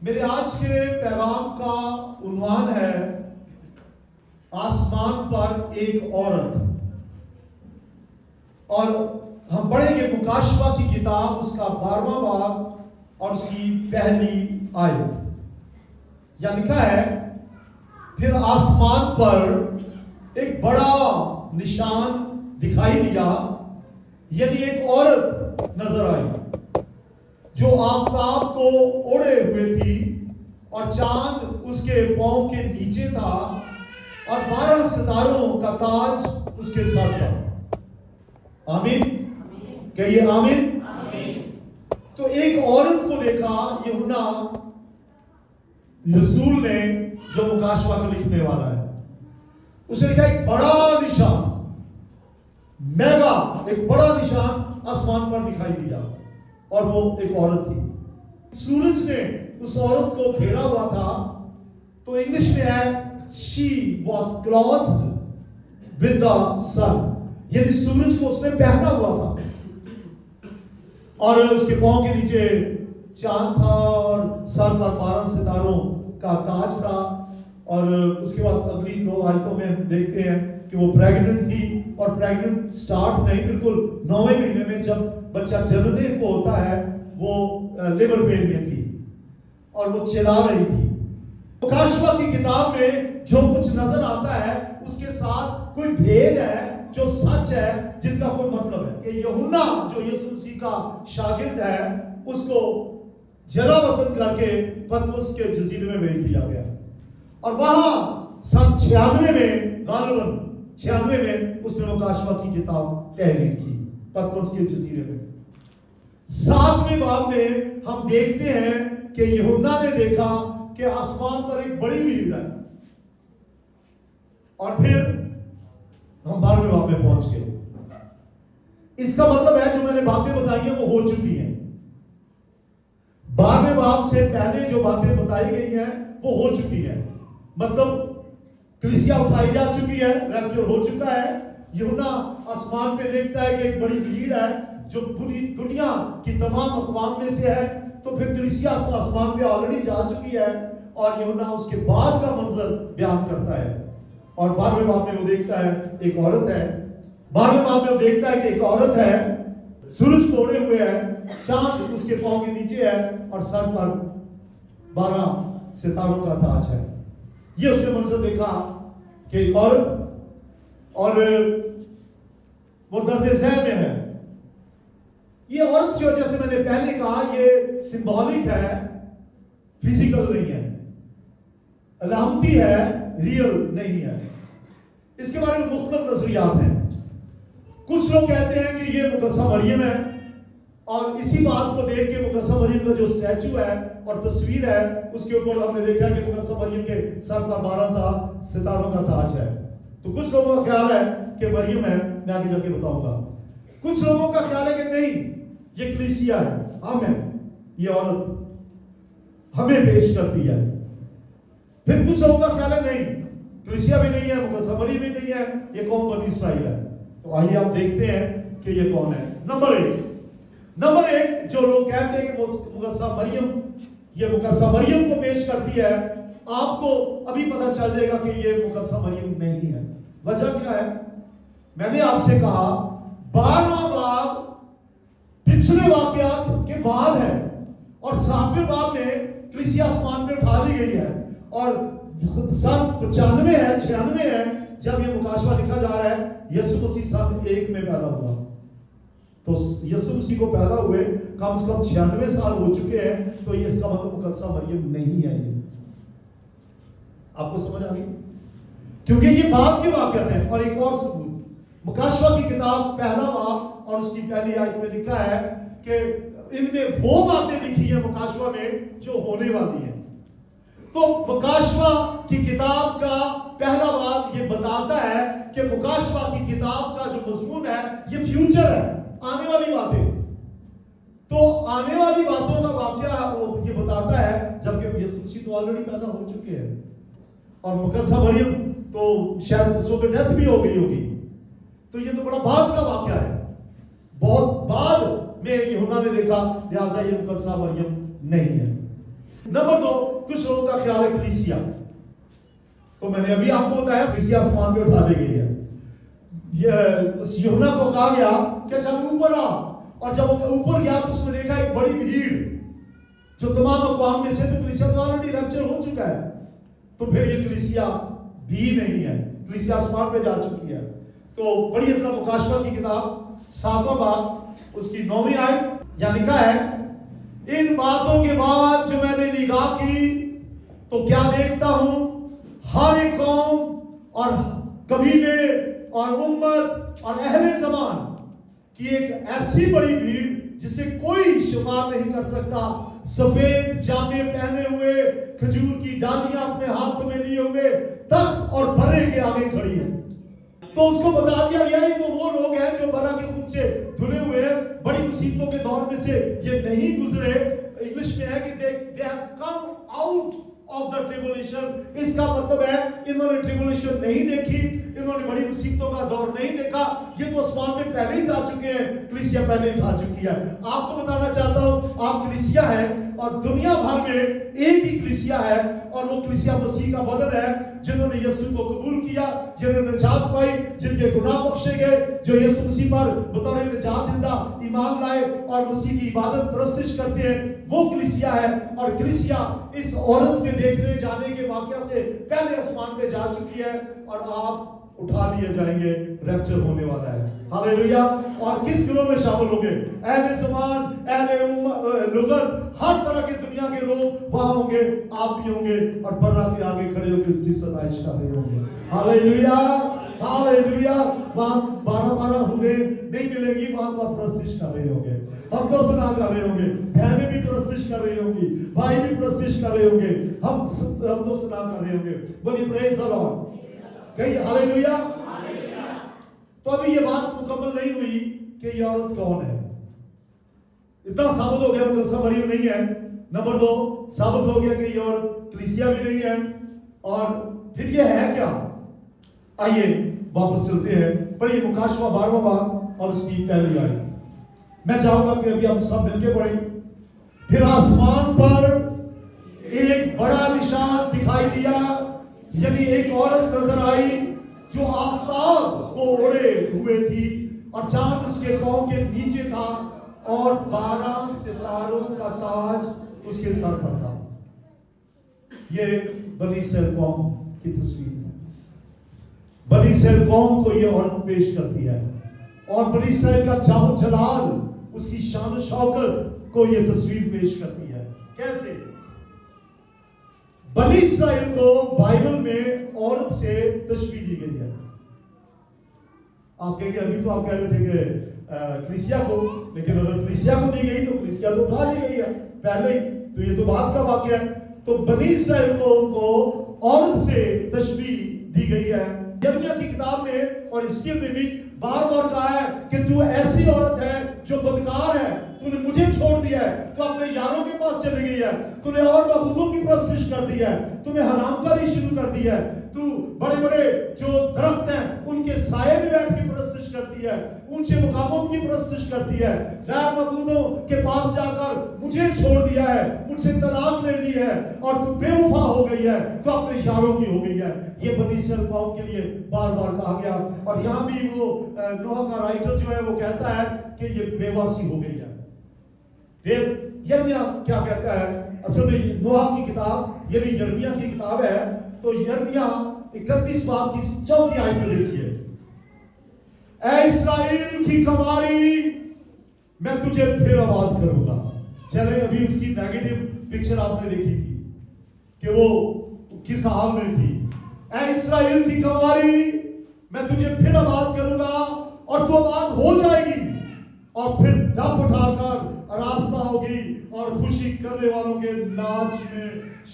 میرے آج کے پیغام کا عنوان ہے آسمان پر ایک عورت، اور ہم پڑھیں گے مکاشفہ کی کتاب اس کا 12واں باب اور اس کی پہلی آیت۔ یہاں لکھا ہے، پھر آسمان پر ایک بڑا نشان دکھائی دیا، یعنی ایک عورت نظر آئی جو آفتاب کو اوڑھے ہوئے تھی اور چاند اس کے پاؤں کے نیچے تھا اور 12 ستاروں کا تاج اس کے سر تھا۔ آمین کہیے آمین۔ تو ایک عورت کو دیکھا یوحنا رسول نے، جو مکاشفہ کو لکھنے والا ہے، اسے لکھا ایک بڑا نشان، میگا، ایک بڑا نشان آسمان پر دکھائی دیا، اور وہ ایک عورت تھی۔ سورج نے اس عورت کو گھیرا ہوا تھا، تو انگلش میں ہے she was clothed with the sun، یعنی سورج کو اس نے پہنا ہوا تھا، اور اس کے پاؤں کے نیچے چاند تھا اور سر پر 12 ستاروں کا تاج تھا۔ اور اس کے بعد اگلی 2 آیتوں میں ہم دیکھتے ہیں کہ وہ پریگننٹ تھی، اور پریگننٹ سٹارٹ نہیں، بالکل 9ویں مہینے میں جب بچہ جننے کو ہوتا ہے وہ لیبر پین میں تھی اور وہ چلا رہی تھی۔ مکاشفہ کی کتاب میں جو کچھ نظر آتا ہے اس کے ساتھ کوئی بھید ہے جو سچ ہے، جن کا کوئی مطلب ہے کہ یوحنا جو یسوع مسیح کا شاگرد ہے، اس کو جلا وطن کر کے پتمس کے جزیرے میں بھیج دیا گیا، اور وہاں سن 96 میں، غالباً 96 میں اس نے مکاشفہ کی کتاب تحریر کی پتمس کے جزیرے میں۔ 7ویں باب میں ہم دیکھتے ہیں کہ یوحنا نے دیکھا کہ آسمان پر ایک بڑی بھیڑ ہے، اور پھر ہم 12ویں باب میں پہنچ گئے۔ اس کا مطلب ہے جو میں نے باتیں بتائی ہیں وہ ہو چکی ہیں۔ 12ویں باب سے پہلے جو باتیں بتائی گئی ہیں وہ ہو چکی ہیں، مطلب کلیسیا اٹھائی جا چکی ہے، ریپچر ہو چکا ہے۔ یوحنا آسمان پہ دیکھتا ہے کہ ایک بڑی بھیڑ ہے جو پوری دنیا کی تمام اقوام میں سے ہے، تو پھر کلیسیا آسمان پہ آلریڈی جا چکی ہے، اور یوحنا اس کے بعد کا منظر بیان کرتا ہے۔ اور 12ویں باب میں وہ دیکھتا ہے ایک عورت ہے، 12ویں باب میں وہ دیکھتا ہے کہ ایک عورت ہے، سورج کو اوڑھے ہوئے ہے، چاند اس کے پاؤں کے نیچے ہے، اور سر پر 12 ستاروں کا تاج ہے۔ یہ اس نے منظر دیکھا کہ ایک عورت، اور وہ درد ذہن میں ہے۔ یہ عورت جو، جیسے میں نے پہلے کہا، یہ سمبولک ہے، فزیکل نہیں ہے، علامتی ہے، ریئل نہیں ہے۔ اس کے بارے میں مختلف نظریات ہیں۔ کچھ لوگ کہتے ہیں کہ یہ مقدسہ مریم ہے، اور اسی بات کو دیکھ کے مقدسہ مریم کا جو اسٹیچو ہے اور تصویر ہے، اس کے اوپر ہم نے دیکھا کہ مقدسہ مریم کے سر پر 12 ستاروں کا تاج ہے۔ تو کچھ لوگوں کا خیال ہے کہ مریم ہے، میں آگے جا کے بتاؤں گا۔ کچھ لوگوں کا خیال ہے کہ نہیں، یہ کلیسیا ہے، ہم ہے، یہ عورت ہمیں پیش کرتی ہے۔ پھر کچھ لوگوں کا خیال ہے نہیں، کلیسیا بھی نہیں ہے، مقدسہ مریم بھی نہیں ہے، یہ قوم بنی اسرائیل ہے۔ تو آئیے آپ دیکھتے ہیں کہ یہ کون ہے۔ نمبر ایک جو لوگ کہتے ہیں کہ مقدسہ مریم، یہ مقدسہ مریم کو پیش کرتی ہے، آپ کو ابھی پتہ چل جائے گا کہ یہ مقدسہ مریم نہیں ہے۔ وجہ کیا ہے؟ میں نے آپ سے کہا 12واں باب پچھلے واقعات کے بعد ہے، اور 7ویں باب میں کلیسیا آسمان میں اٹھا لی گئی ہے، اور سن 95 ہے، 96 ہے جب یہ مکاشفہ لکھا جا رہا ہے۔ یسوع مسیح سن 1 میں پیدا ہوا، تو یسوع مسیح کو پیدا ہوئے کم سے کم 96 سال ہو چکے ہیں، تو یہ اس کا مطلب مقدسہ مریم نہیں ہے۔ یہ آپ کو سمجھ آ گئی؟ کیونکہ یہ بعد کے واقعات ہیں۔ اور ایک اور ثبوت، مکاشفہ کی کتاب 1 باب اور اس کی پہلی آیت میں لکھا ہے کہ ان میں وہ باتیں لکھی ہیں مکاشفہ میں جو ہونے والی ہیں۔ تو مکاشفہ کی کتاب کا 1 باب یہ بتاتا ہے کہ مکاشفہ کی کتاب کا جو مضمون ہے یہ فیوچر ہے، آنے والی باتیں۔ تو آنے والی باتوں کا واقعہ وہ یہ بتاتا ہے، جبکہ یسوع مسیح تو آلریڈی پیدا ہو چکے ہیں، اور مقدسہ مریم تو شاید اس وقت ڈیتھ بھی ہو گئی ہوگی۔ تو یہ تو بڑا بعد کا واقعہ ہے، بہت بعد میں یوحنا نے دیکھا، لہٰذا یہ مقدسہ مریم نہیں ہے۔ नंबर 2, कुछ लोगों का ख्याल है कलीसिया, तो मैंने अभी आपको बताया कलीसिया आसमान पे उठा दी गई है। उस यूहन्ना को कहा गया कि अच्छा ऊपर आ, और जब वो ऊपर गया तो उसने देखा एक बड़ी भीड़ जो तमाम अक़वाम में से, तो कलीसिया तो ऑलरेडी रैप्चर हो चुका है, तो फिर ये कलीसिया भी नहीं है, कलीसिया आसमान पे जा चुकी है। तो बड़ी इसरा मुकाशवा की किताब 7वां बाब उसकी 9वीं आयत यहाँ लिखा है, इन बातों के बाद जो मैंने निगाह की तो क्या देखता हूं, हर एक कौम और कबीले और उम्मत और अहले ज़मान की एक ऐसी बड़ी भीड़ जिसे कोई शुमार नहीं कर सकता, सफेद जामे पहने हुए, खजूर की डालियां अपने हाथों में लिए हुए, तख्त और बर्रे के आगे खड़ी है। तो उसको बता दिया गया ये तो वो लोग हैं जो बरा के खुद से धुले हुए हैं, बड़ी मुसीबतों के दौर में से ये नहीं गुजरे। इंग्लिश में है कि they have come out of the tribulation, इसका मतलब है इन्होंने ट्रिबुलेशन नहीं देखी, इन्होंने बड़ी मुसीबतों का दौर नहीं देखा, ये तो आसमान में पहले ही जा चुके हैं, कलीसिया पहले ही जा चुकी है। आपको बताना चाहता हूं आप कलीसिया है और दुनिया भर में एक ही कलीसिया है, और वो कलीसिया मसीह का बदन है, जिन्होंने यीशु को कबूल किया, जिन्होंने निजात पाई, जिनके गुनाह बख्शे गए, जो यीशु मसीह पर बतौर निजात देता ईमान लाए और मसीह की इबादत परस्तिश करते हैं, वो कलीसिया है। और कलीसिया इस औरत के देखने जाने के वाकया से पहले आसमान पे जा चुकी है, और आप उठा लिए जाएंगे, रैप्चर होने वाला है। हालेलुया। और किस गिरोह में शामिल होंगे? अहले ज़मान, अहले लुगत, हर तरह के दुनिया के लोग वहां होंगे, आप भी होंगे, और बर्रा के आगे खड़े होकर उसकी सताइश कर रहे होंगे। Hallelujah, hallelujah. वहां 12 हुए नहीं मिलेगी, वहां तो आप प्रस्तिश कर रहे होंगे, हम तो सना कर रहे होंगे, बहनें भी प्रस्तिश कर रही होंगी, भाई भी प्रस्तिश कर रहे होंगे, हम तो सना कर रहे होंगे। बोलिए प्रेज द लॉर्ड, कही हालेलुया। तो अभी ये बात मुकम्मल नहीं हुई कि ये औरत कौन है। इतना साबित हो गया मुकद्दसा मरियम नहीं है। नंबर 2 साबित हो गया कि ये औरत कलीसिया भी नहीं है, और फिर ये है क्या? आइए वापस चलते हैं, पढ़िए मुकाशवा 12वां बाब और उसकी पहली आयत। मैं चाहूंगा कि अभी हम सब मिलके पढ़ें। फिर आसमान पर एक बड़ा निशान दिखाई दिया, यानी एक औरत नजर आई जो आफताब को ओढ़े हुए थी, और चांद उसके पांव के नीचे था, और 12 सितारों का ताज उसके सर पर था। ये बनी इस्राएल कौम की तस्वीर है। बनी इस्राएल कौम को ये औरत पेश करती है, और बनी इस्राएल का जाहो जलाल, उसकी शान शौकत को ये तस्वीर पेश करती है। कैसे? बनी इस्राएल को बाइबल में औरत से तशबीह दी गई है। आप कहेंगे अभी तो आप कह रहे थे कि कलीसिया को, लेकिन अगर कलीसिया को दी गई तो कलीसिया तो उठा ली गई है पहले ही, तो ये तो बात का वाकया है। तो बनी इस्राएल को औरत से तशबीह दी गई है यिर्मयाह की किताब में, और इसके में भी बार बार कहा है कि तू ऐसी औरत है जो बदकार है, तूने मुझे छोड़ दिया है, तो अपने यारों के पास चली गई है, तूने और मबूदों की परस्तिश कर दी है, तूने हरामकारी शुरू कर दी है, तू बड़े बड़े जो दरख्त हैं उनके साये में बैठ के परस्तिश करती है, ऊंचे मुकामों की परस्तिश करती है, गैर मबूदों के पास जाकर मुझे छोड़ दिया है, मुझसे तलाक ले ली है, और तू बेवफा हो गई है, तो अपने यारों की हो गई है। ये बनी इस्राएल कौम के लिए बार बार कहा गया, और यहाँ भी वो नोह का राइटर जो है वो कहता है कि ये बेवासी हो गई है। फिर यिर्मयाह क्या कहता है? असल में नोह की किताब ये भी यिर्मयाह की किताब है, तो यिर्मयाह 31 बाब की 4 आयत में देखिए, ऐ इस्राएल की कमारी, मैं तुझे फिर आबाद करूंगा। चले अभी उसकी नेगेटिव पिक्चर आपने देखी थी कि वो किस हाल में थी। ऐ इस्राएल की कमारी, मैं तुझे फिर आबाद करूंगा, और तू आबाद हो जाएगी, और फिर डफ उठाकर रास्ता होगी, और खुशी करने वालों के नाच में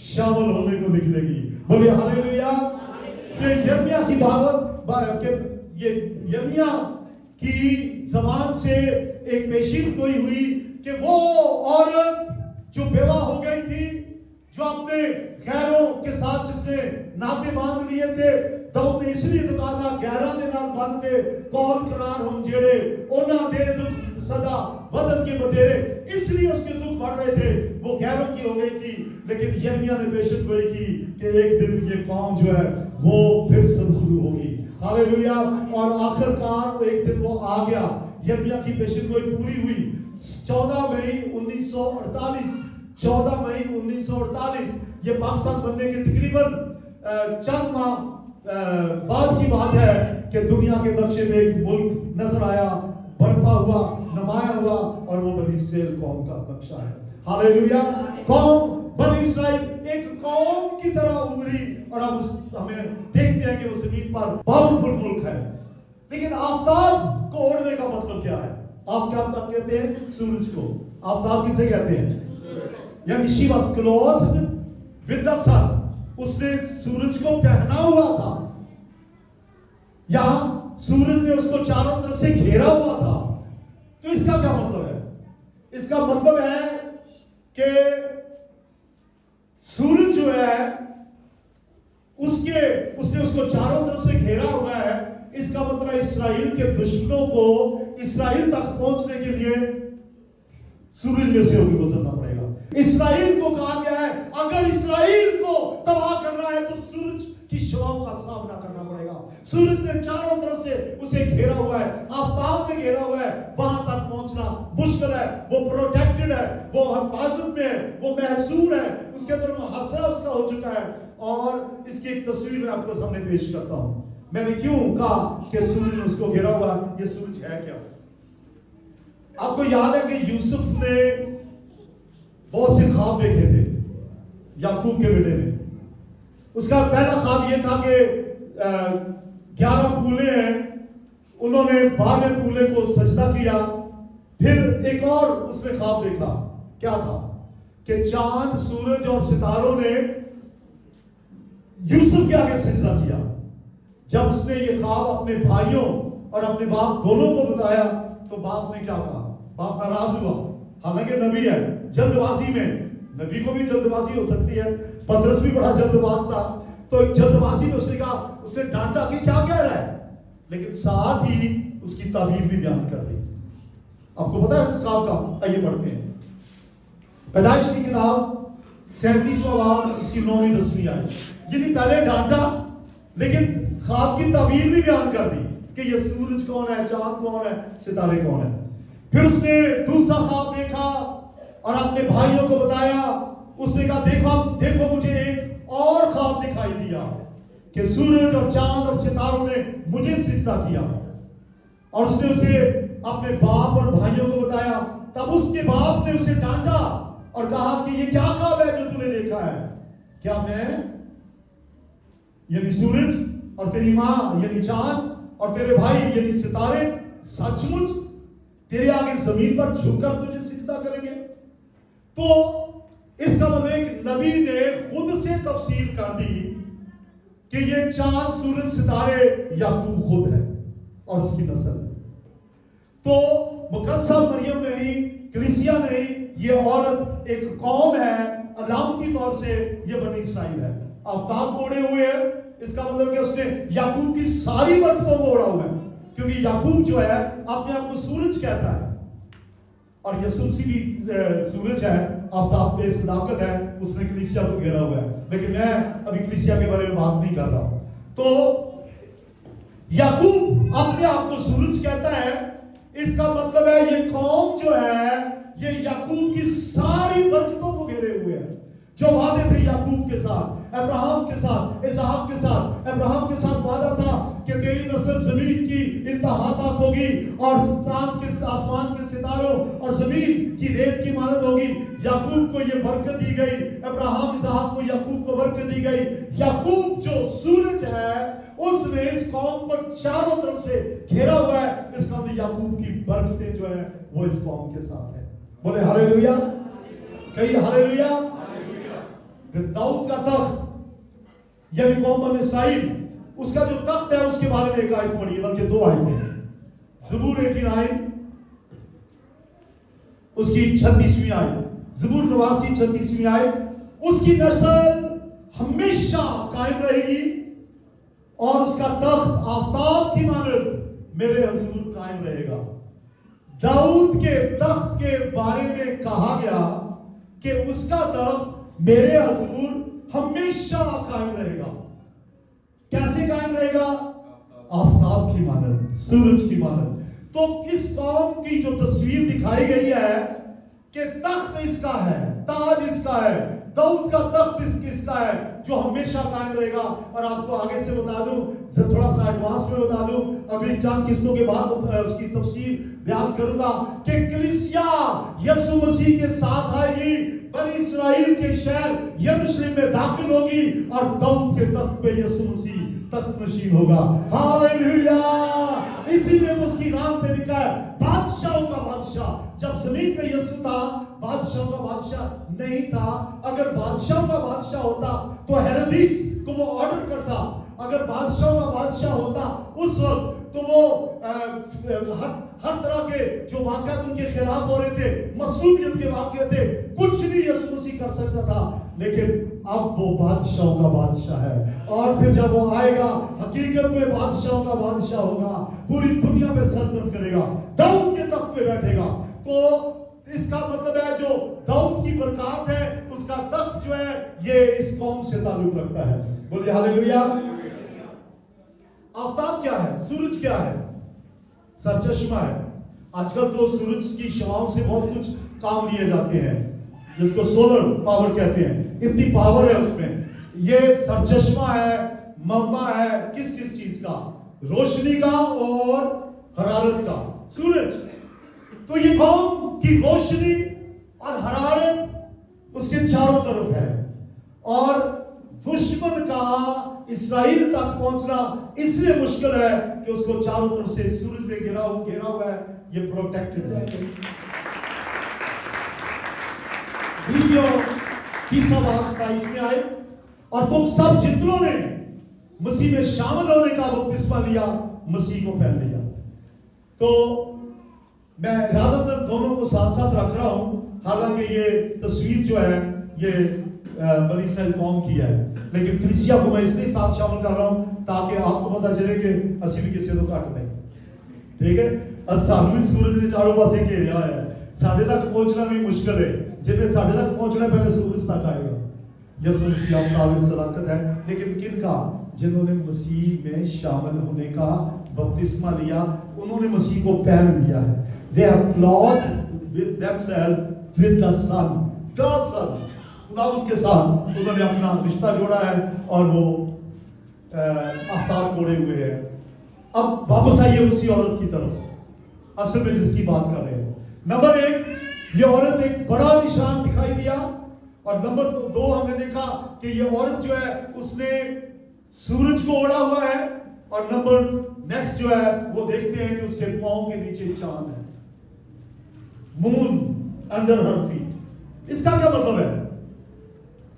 शामिल होने को निकलेगी। बोलिए हालेलुया। ये यिर्मयाह की ये यिर्मयाह की जबान से एक पेशीन गोई हुई कि वो औरत जो बेवा हो गई थी, जो अपने गैरों के साथ जिसने नाते बांध लिए थे, दाऊद ने इसलिए कहा था गैरां दे नाल बंध के कौल करार हम जेड़े उन्हां दे सदा बदन के बतेरे, इसलिए उसके दुख बढ़ रहे थे, वो गैरों की हो गई थी। लेकिन यिर्मयाह ने पेशन गोई की कि एक दिन ये कौम जो है वो फिर से शुरू होगी। हालेलुया। और आखिरकार वो एक दिन वो आ गया, यिर्मयाह की पेशन गोई पूरी हुई। 14 मई 1948 ये पाकिस्तान बनने के तकरीबन चंद माह बाद की बात है कि दुनिया के नक्शे में एक मुल्क नजर आया, बर्पा हुआ, नुमाया हुआ, और वो बनी इस्राएल कौम का नक्शा है। हालेलुया। कौम बनी इस्राएल एक कौम की तरह उभरी, और अब हमें देखते हैं कि वो जमीन पर पावरफुल मुल्क है। लेकिन आफताब को ओढ़ने का मतलब क्या है? आफताब तक कहते हैं सूरज को। आफताब किसे कहते हैं? यानी she was clothed with the sun, उसने सूरज को पहना हुआ था, या सूरज ने उसको चारों तरफ से घेरा हुआ था। तो इसका क्या मतलब है? इसका मतलब है कि सूरज जो है उसने उसको चारों तरफ से घेरा हुआ है। इसका मतलब है इस्राएल के दुश्मनों को इस्राएल तक पहुंचने के लिए सूरज में से होकर गुजरना पड़ेगा। इस्राएल को कहा गया है अगर इस्राएल को तबाह करना है तो सूरज की शवाओं का सामना करना पड़ेगा। सूरज ने चारों तरफ से उसे घेरा हुआ है, आफताब ने घेरा हुआ है, वहां तक पहुंचना मुश्किल है। वो प्रोटेक्टेड है, वो हिफाजत में है, वो महसूर है, उसके अंदर मुहासरा उसका हो चुका है। और इसकी एक तस्वीर मैं आपको सामने पेश करता हूं। मैंने क्यों कहा कि सूरज ने उसको घेरा हुआ? ये सूरज है क्या? आपको याद है कि यूसुफ ने बहुत से ख्वाब देखे थे याकूब के बेटे ने। उसका पहला ख्वाब यह था कि 11 पूले हैं, उन्होंने 12 पूले को सजदा किया। फिर एक और उसने ख्वाब देखा, क्या था? कि चांद, सूरज और सितारों ने यूसुफ के आगे सजदा किया। जब उसने ये ख्वाब अपने भाइयों और अपने बाप दोनों को बताया तो बाप ने क्या कहा? बाप नाराज हुआ। हालांकि नबी है, जल्दबाजी में, नबी को भी जल्दबाजी हो सकती है, पतरस भी बड़ा जल्दबाज था, तो जल्दबाजी में उसने कहा, उसने डांटा कि क्या कह रहा है, लेकिन साथ ही उसकी ताबीर भी बयान कर दी। आपको पता है इस ख्वाब का? आइए पढ़ते हैं। पैदाइश की किताब 37वां बाब उसकी 9वीं 10वीं आयत। यानी पहले डांटा लेकिन ख्वाब की ताबीर भी बयान कर दी कि ये सूरज कौन है, चांद कौन है, सितारे कौन है। फिर उसने दूसरा ख्वाब देखा और अपने भाइयों को बताया। उसने कहा देखो मुझे एक और ख्वाब दिखाई दिया कि सूरज और चांद और सितारों ने मुझे सिजदा किया। और उसने उसे अपने बाप और भाइयों को बताया। तब उसके बाप ने उसे डांटा और कहा कि ये क्या ख्वाब है जो तूने देखा है? क्या मैं यानी सूरज और तेरी मां यानी चांद और तेरे भाई यानी सितारे सचमुच तेरे आगे जमीन पर झुककर तुझे सिजदा करेंगे? तो इसका मतलब एक नबी ने खुद से तफसीर कर दी कि ये चांद, सूरज, सितारे याकूब खुद है और उसकी नस्ल है। तो मुकद्दसा मरियम नहीं, कलीसिया नहीं, ये औरत एक कौम है, अलामती तौर से ये बनी इस्राइल है। आफताब को ओढ़े हुए है, इसका मतलब कि उसने याकूब की सारी बरकतों को ओढ़ा हुआ है, क्योंकि याकूब जो है अपने आप को सूरज कहता है और यसुमसी भी सूरज है, आफताब पे सदाकत है, उसने कलीसिया को घेरा हुआ है। लेकिन मैं अभी कलीसिया के बारे में बात नहीं कर रहा हूं। तो याकूब अपने आप को सूरज कहता है, इसका मतलब है ये कौम जो है ये याकूब की सारी बरकतों को घेरे हुए है। जो वादे थे याकूब के साथ, अब्राहम के साथ, इसहाक के साथ। अब्राहम के साथ वादा था कि तेरी नस्ल जमीन की इंतहा तक होगी और आसमान के सितारों और जमीन की रेत की मानद होगी। याकूब को ये बरकत दी गई, अब्राहम, इसहाक को, याकूब को बरकत दी गई। याकूब जो सूरज है उसने इस कौम को चारों तरफ से घेरा हुआ है। इसका मतलब याकूब की बरकतें जो है वो इस कौम के साथ है। बोले हालेलुया, कहिए हालेलुया। दाऊद का तख्त यानी कौम बनी इस्राइल, उसका जो तख्त है उसके बारे में एक आयत पढ़ी, बल्कि 2 आयतें। ज़बूर 89 उसकी 36वीं आयत, ज़बूर 89 36वीं आयत। उसकी नस्ल हमेशा कायम रहेगी और उसका तख्त आफताब की मानद मेरे हुजूर कायम रहेगा। दाऊद के तख्त के बारे में कहा गया कि उसका तख्त मेरे हुजूर हमेशा कायम रहेगा। कैसे कायम रहेगा? आफताब की मानद, सूरज की मानद। तो इस कौम की जो तस्वीर दिखाई गई है कि तख्त इसका है, ताज इसका है, दाऊद का तख्त इसका है जो हमेशा कायम रहेगा। और आपको आगे से बता दूं, थोड़ा सा एडवांस में बता दूं, अगली चांद किस्तों के बाद उसकी तफसीर बयान करूंगा कि कलीसिया यीशु मसीह के साथ आएगी, बनी इस्राएल के शहर यरूशलेम में दाखिल होगी और दाऊद के तख्त पे यीशु मसीह तख्त नशीन होगा। हालेलुया! इसीलिए उसकी नाम पे लिखा है बादशाहों का बादशाह। जब जमीन पे यीशु था, बादशाहों का बादशाह नहीं था। अगर बादशाहों का बादशाह होता तो हेरोदिस को वो ऑर्डर करता। अगर बादशाहों का बादशाह होता उस वक्त तो वो हर तरह के जो वाक़यात उनके खिलाफ हो रहे थे, मसूलियत के वाक़े थे, कुछ नहीं यीशु मसीह कर सकता था। लेकिन अब वो बादशाहों का बादशाह है और फिर जब वो आएगा हकीकत में बादशाहों का बादशाह होगा, पूरी दुनिया में सल्तनत करेगा, दाऊद के तख्त पे बैठेगा। तो इसका मतलब है जो दाऊद की बरकत है उसका तख्त जो है ये इस कौम से ताल्लुक रखता है। बोलिए हालेलुया। आफताब क्या है? सूरज क्या है? सरचश्मा है। आजकल तो सूरज की शवाओं से बहुत कुछ काम लिए जाते हैं जिसको सोलर पावर कहते हैं। इतनी पावर है उसमें। ये सरचश्मा है, मम्मा है किस किस चीज का? रोशनी का और हरारत का। सूरज तो ये कौम की रोशनी और हरारत उसके चारों तरफ है और दुश्मन का इस्राएल तक पहुंचना इसलिए मुश्किल है कि उसको चारों तरफ से सूरज में घेरा हुआ है, ये प्रोटेक्टेड है। वीडियो 30:27 में आए और तुम सब जितनों ने मसीह में शामिल होने का बपतिस्मा लिया, मसीह को पहन लिया। तो मैं ज्यादातर दोनों को साथ साथ रख रहा हूं, हालांकि ये तस्वीर जो है ये बनी इस्राएल कौम की है, लेकिन कलीसिया को मैं इसलिए साथ शामिल कर रहा हूं ताकि आपको पता चले कि असली भी किसी तो घट नहीं। ठीक है, असानू सूरज ने चारों पासे घेरिया है, साढ़े तक पहुंचना भी मुश्किल है। जिन्हें साढ़े तक पहुंचना पहले सूरज तक आएगा। यीशु मसीह आपका सलाकत है, लेकिन किन का? जिन्होंने मसीह में शामिल होने का बपतिस्मा लिया, उन्होंने मसीह को पहन लिया है। They are clothed with themselves with the sun, the sun। खुदावंद के साथ उन्होंने अपना रिश्ता जोड़ा है और वो आफ्ताब कोड़े हुए हैं। अब वापस आइए उसी औरत की तरफ, असल में जिसकी बात कर रहे हैं। नंबर 1, ये औरत एक बड़ा निशान दिखाई दिया और नंबर 2 हमने देखा कि ये औरत जो है उसने सूरज को ओढ़ा हुआ है और नंबर नेक्स्ट जो है वो देखते हैं कि उसके पांव के नीचे चांद है, मून अंडर हर फीट। इसका क्या मतलब है?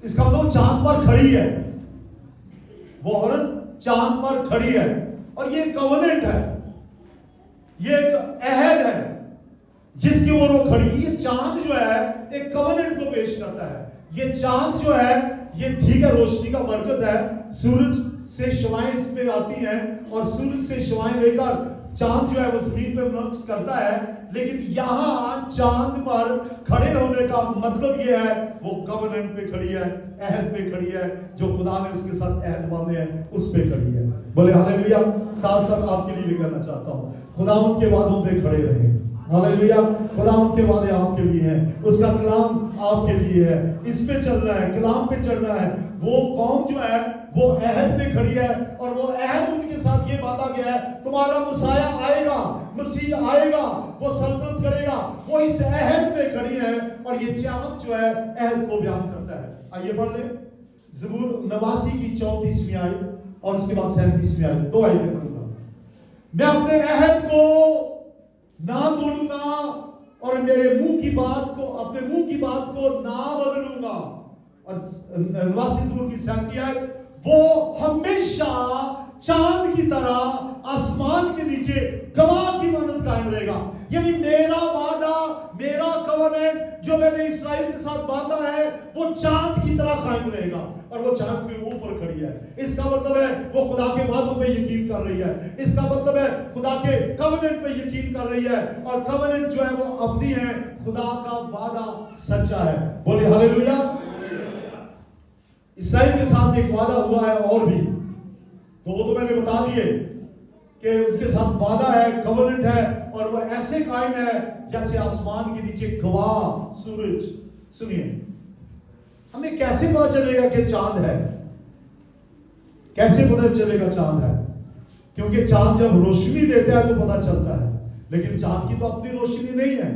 इसका मतलब चांद पर खड़ी है, वो औरत चांद पर खड़ी है और ये कवनेंट है, ये एक अहद है जिसके ओर वो खड़ी। ये चांद जो है एक कवनेंट को पेश करता है। ये चांद जो है ये ठीक है रोशनी का मरकज है, सूरज से शवाएं इस पे आती हैं और सूरज से शवाएं लेकर चांद जो है वो जमीन पे नक्श करता है। लेकिन यहाँ चांद पर खड़े होने का मतलब ये है वो कवनेंट पे खड़ी है, अहद पे खड़ी है, जो खुदा ने उसके साथ अहद बांधे हैं उस पे खड़ी है। बोले हालेलुया। साथ साथ आपके लिए भी कहना चाहता हूँ, खुदा उनके वादों पे खड़े रहे। हालेलुया। खुदा उनके वादे आपके लिए हैं, उसका कलाम आपके लिए है, इस पे चलना है, कलाम पे चलना है। वो कौम जो है वो अहद पे खड़ी है और वो अहद उनके साथ ये बांधा गया है, तुम्हारा मुसाया आएगा, मसीह आएगा, वो सल्तनत करेगा। वो इस अहद पे खड़ी है और ये चांद जो है अहद को बयान करता है। आइए पढ़ ले ज़बूर 89 की 34वीं आयत और उसके बाद 37वीं आयत, 2 आयतें पढ़ूंगा। मैं अपने अहद को ना तोड़ूंगा और मेरे मुंह की बात को, अपने मुंह की बात को ना बदलूंगा। और 89 ज़बूर की 37 आयत, वो हमेशा चांद की तरह आसमान के नीचे गवाह की मानद कायम रहेगा। यानी मेरा वादा, मेरा कवनेंट जो मैंने इस्राएल के साथ बांधा है वो चांद की तरह कायम रहेगा, और वो चांद के ऊपर खड़ी है। इसका मतलब है वो खुदा के वादों पे यकीन कर रही है। इसका मतलब है खुदा के कवनेंट पे यकीन कर रही है, और कवनेंट जो है वो अवधि है, खुदा का वादा सच्चा है। बोले हालेलुया। इस्राएल के साथ एक वादा हुआ है और भी, तो वो तो मैंने बता दिए कि उसके साथ वादा है, कवनेंट है, और वो ऐसे कायम है जैसे आसमान के नीचे गवाह सूरज। सुनिए, हमें कैसे पता चलेगा कि चांद है? कैसे पता चलेगा चांद है? क्योंकि चांद जब रोशनी देता है तो पता चलता है, लेकिन चांद की तो अपनी रोशनी नहीं है,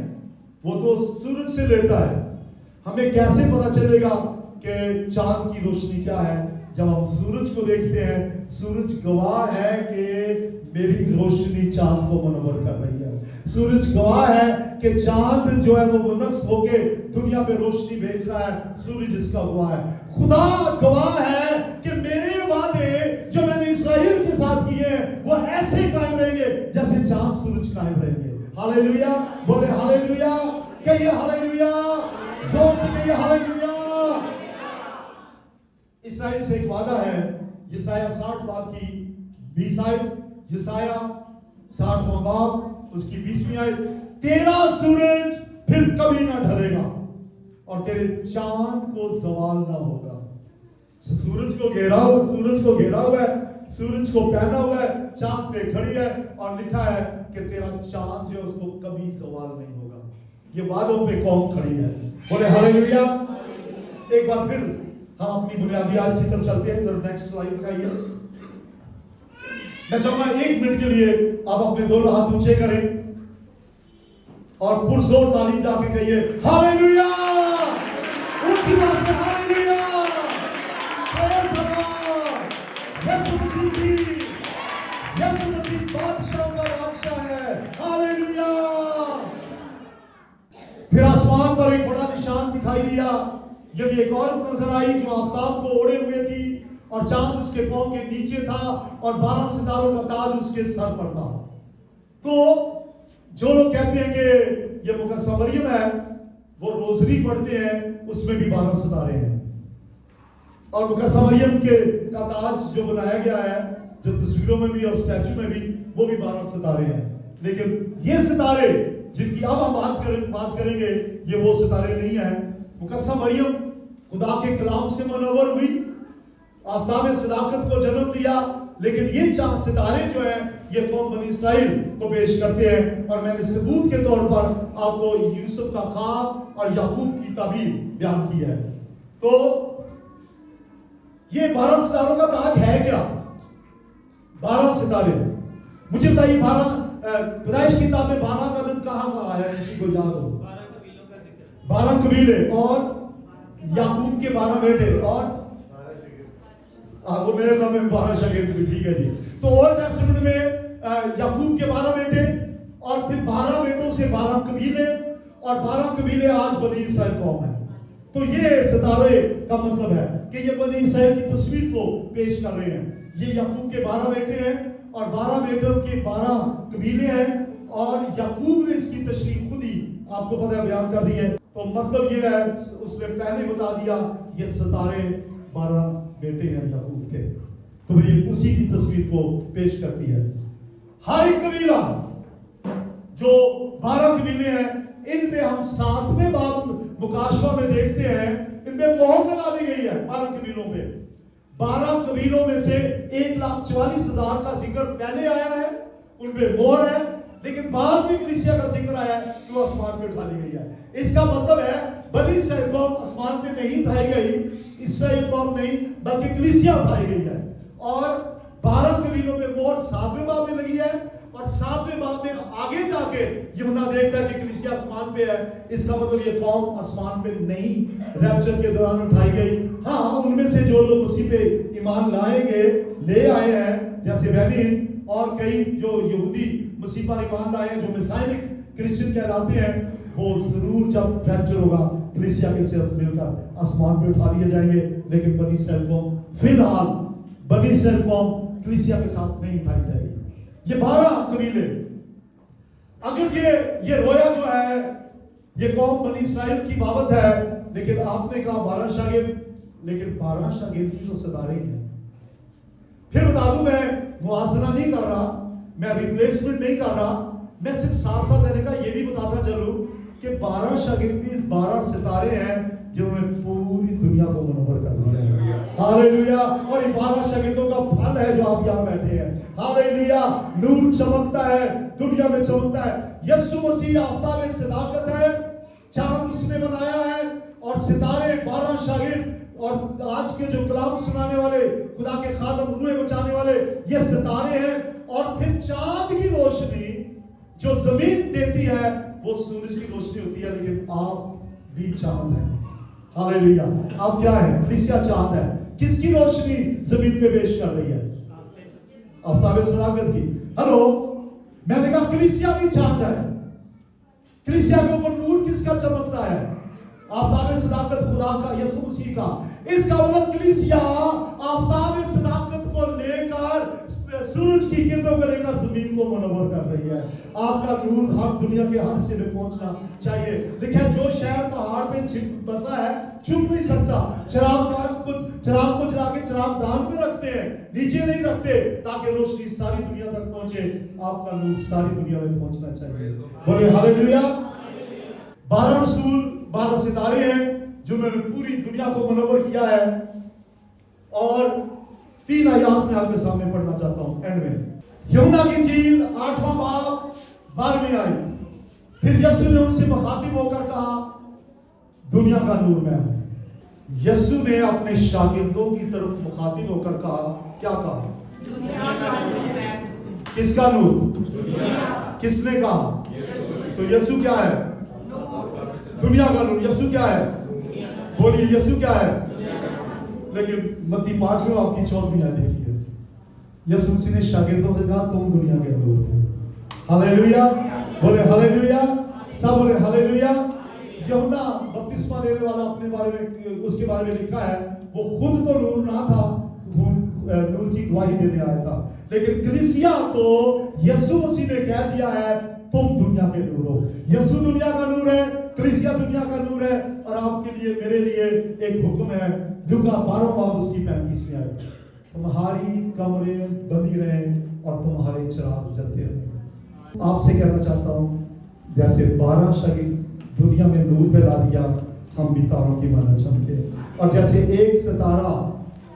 वो तो सूरज से लेता है। हमें कैसे पता चलेगा कि चांद की रोशनी क्या है? जब हम सूरज को देखते हैं, सूरज गवाह है कि मेरी रोशनी चांद को मनवर कर रही है। सूरज गवाह है कि चांद जो है वो मुनक्स होके दुनिया पे रोशनी भेज रहा है। सूरज इसका गवाह है। खुदा गवाह है कि मेरे वादे जो मैंने इस्राएल के साथ किए हैं वो ऐसे कायम रहेंगे जैसे चांद सूरज कायम रहेंगे। हालेलुया। बोले हालेलुया। कहिए हालेलुया। जोर से कहिए हालेलुया। इस्राएल से एक वादा है, यशायाह 60 बाब की 20 आयत, यशायाह 60वां बाब उसकी 20वीं आयत, तेरा सूरज फिर कभी ना ढलेगा और तेरे चांद को जवाल ना होगा। सूरज को घेरा हुआ है, सूरज को पहना हुआ है, चांद पे खड़ी है और लिखा है कि तेरा चांद जो उसको कभी सवाल नहीं होगा। ये वादों पे कौम खड़ी है। बोले हालेलुया। एक बार फिर हम अपनी बुनियादी आज की तरफ चलते हैं। नेक्स्ट स्लाइड दिखाइए। मैं चाहूंगा 1 मिनट के लिए आप अपने दोनों हाथ ऊंचे करें और पुरजोर तालीम जाके कहिए हालेलुया। ऊंची आवाज से हालेलुया। यीशु मसीह बादशाह का बादशाह है। हालेलुया। फिर आसमान पर एक बड़ा निशान दिखाई दिया। ये भी एक औरत नजर आई जो आफताब को ओढ़े हुए थी और चांद उसके पांव के नीचे था और 12 सितारों का ताज उसके सर पर था। तो जो लोग कहते हैं कि ये मुकद्दस मरियम है, वो रोजरी पढ़ते हैं, उसमें भी 12 सितारे हैं। और मुकद्दस मरियम के का ताज जो बनाया गया है, जो तस्वीरों में भी और स्टैचू में भी, वो भी 12 सितारे हैं। लेकिन ये सितारे जिनकी अब हम बात करेंगे, ये वो सितारे नहीं है। मुकद्दस मरियम खुदा के कलाम से मनवर हुई, आफ्ताब सदाकत को जन्म दिया, लेकिन ये 4 सितारे जो हैं ये कौम बनी इस्राएल को पेश करते हैं। और मैंने सबूत के तौर पर आपको यूसुफ का ख्वाब और याकूब की ताबीर बयान की है। तो ये 12 सितारों का ताज है क्या? 12 सितारे। मुझे बताइए 12 किताब में 12 का दिन कहाँ है? किसी को याद हो? 12 कबीले और याकूब के 12 बेटे और वो मेरे नाम में 12 शागिर्द भी। ठीक है जी। तो ओल्ड टेस्टामेंट में याकूब के 12 बेटे और फिर 12 बेटों से 12 कबीले और 12 कबीले आज बनी इस्राएल कौम है। तो ये सितारे का मतलब है कि ये बनी इस्राएल की तस्वीर को पेश कर रहे हैं। ये याकूब के 12 बेटे हैं और 12 बेटों के 12 कबीले हैं, और याकूब ने इसकी तशरीह खुद ही आपको पता है बयान कर दी है। तो मतलब ये है, उसने पहले बता दिया ये सितारे 12 बेटे हैं याकूब के। तो ये उसी की तस्वीर को पेश करती है। हर एक कबीला जो 12 कबीले हैं, इन पे हम 7वें बाब मुकाशवा में देखते हैं, इन पे मोहर लगा दी गई है 12 कबीलों पे। 12 कबीलों में से 1,44,000 का जिक्र पहले आया है, उन पे मोहर है, लेकिन बाद में कलीसिया का जिक्र आया है कि वो आसमान पे उठा ली गई है। इसका मतलब है बनी इस्राएल कौम आसमान पे नहीं उठाई गई, इस्राएल कौम नहीं बल्कि कलीसिया उठाई गई है। और 12 कबीलों में मोहर 7वें बाब में लगी है, और 7वें बाब में आगे जाके यूहन्ना देखता है कि कलीसिया आसमान पे है। इसका मतलब ये कौम आसमान पे नहीं, रैप्चर के दौरान उठाई गई। हाँ, उनमें से जो लोग मसीह पे ईमान लाएंगे, ले आए हैं, जैसे बेनिन और कई जो यहूदी मसीह पर ईमान लाए हैं, जो मिसाइलिक क्रिश्चियन कहलाते हैं, वो जरूर जब रैप्चर होगा कलीसिया के साथ मिलकर आसमान पे उठा लिए जाएंगे। लेकिन बनी इस्राएल कौम फिलहाल बनी इस्राएल कौम कलीसिया के साथ नहीं उठाई जाएगी। ये 12 कबीले, अगर ये रोया जो है ये कौम बनी इस्राइल की बाबत है, लेकिन आपने कहा 12 शागिर्द, लेकिन 12 शागिर्द की तो सदारे हैं। फिर बता दूं, मैं मुआसरा नहीं कर रहा, मैं रिप्लेसमेंट नहीं कर रहा, मैं सिर्फ साथ साथ रहने का ये भी बताता चलूं कि 12 शागिर्द भी 12 सितारे हैं जिन्होंने पूरी दुनिया को मनोहर कर दिया। हालेलुया। और इन 12 शागिर्दों का फल है जो आप यहाँ बैठे हैं। हालेलुया। नूर चमकता है, दुनिया में चमकता है। यीशु मसीह आफ्ताब सदाकत है, चांद उसने बनाया है, और सितारे 12 शागिर्द, और आज के जो कलाम सुनाने वाले, खुदा के खादम, रूहें बचाने वाले, ये सितारे हैं। और फिर चांद की रोशनी जो जमीन देती है वो सूरज की रोशनी होती है, लेकिन आप भी चांद हैं। हालेलुया। आप क्या है? कलीसिया चांद है। किसकी रोशनी जमीन पे पेश कर रही है? आफ्ताब सदाकत की। हेलो, मैंने कहा कलीसिया भी चांद है। कलीसिया के ऊपर नूर किसका चमकता है? आफ्ताब सदाकत, खुदा का, यीशु मसीह का। इसका मतलब कलीसिया आफ्ताब सदाकत को लेकर, सूरज की किरणों को लेकर जमीन को मनोहर कर रही है। आपका नूर हर दुनिया के हर सिरे पहुंचना चाहिए। देखिए, जो शहर पहाड़ पे बसा है छुप नहीं सकता। चिराग को जला के चिराग दान पे रखते हैं, नीचे नहीं रखते, ताकि रोशनी सारी दुनिया तक पहुंचे। आपका नूर सारी दुनिया में पहुंचना चाहिए। बोलिए हालेलुया। 12 रसूल, 12 सितारे हैं जिन्होंने पूरी दुनिया को मनोहर किया है। और 3 आयत में आपके सामने पढ़ना चाहता हूं एंड में। यूहन्ना की इंजील 8वां बाब 12वीं आयत। फिर यीशु ने उनसे मुखातिब होकर कहा, दुनिया का नूर मैं हूं। यीशु ने अपने शागिर्दों की तरफ मुखातिब होकर कहा, क्या कहा? दुनिया का नूर मैं हूं। किसका नूर? दुनिया। किसने कहा? यीशु। तो यीशु क्या है? दुनिया का नूर। यीशु क्या है? बोलिए, यीशु क्या है? लेकिन मत्ती 5वें बाब की 14वीं आयत देखिए। यीशु मसीह ने शागिर्दों से कहा, तुम दुनिया के नूर हो। हालेलुया। बोले हालेलुया। सब बोले हालेलुया। यूहन्ना बपतिस्मा देने वाला अपने बारे में, उसके बारे में लिखा है, वो खुद तो नूर ना था, नूर की गवाही देने आया था, लेकिन कलीसिया को यीशु मसीह ने कह दिया है, तुम दुनिया के नूर हो। यीशु दुनिया का नूर है, कलीसिया दुनिया का नूर है। और आपके लिए, मेरे लिए एक हुक्म है, लूका 12वां बाब उसकी 35वीं आयत। तुम्हारी कमरें बंदी रहें और तुम्हारे चिराग जलते रहें। आपसे कहना चाहता हूं, जैसे 12 शागिर्द दुनिया में नूर फैला दिया, हम भी तारों की माना चमके। और जैसे एक सितारा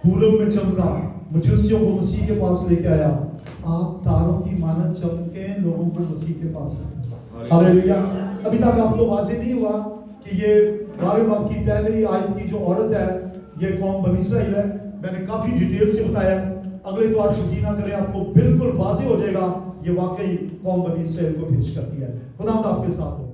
पूरब में चमका, मजूसियों को मसीह के पास लेके आया, आप तारों की माना चमके, लोगों को मसीह के पास। हालेलुया। अभी तक आपको वाज़ेह नहीं हुआ कि ये 12वें बाब की पहली आयत की जो औरत है, ये कौम बनी इस्राइल है। मैंने काफी डिटेल से बताया, अगले तो आप यकीन ना करें, आपको बिल्कुल वाज़ेह हो जाएगा, ये वाकई कौम बनी इस्राइल को पेश करती है। खुदा आपके साथ हो।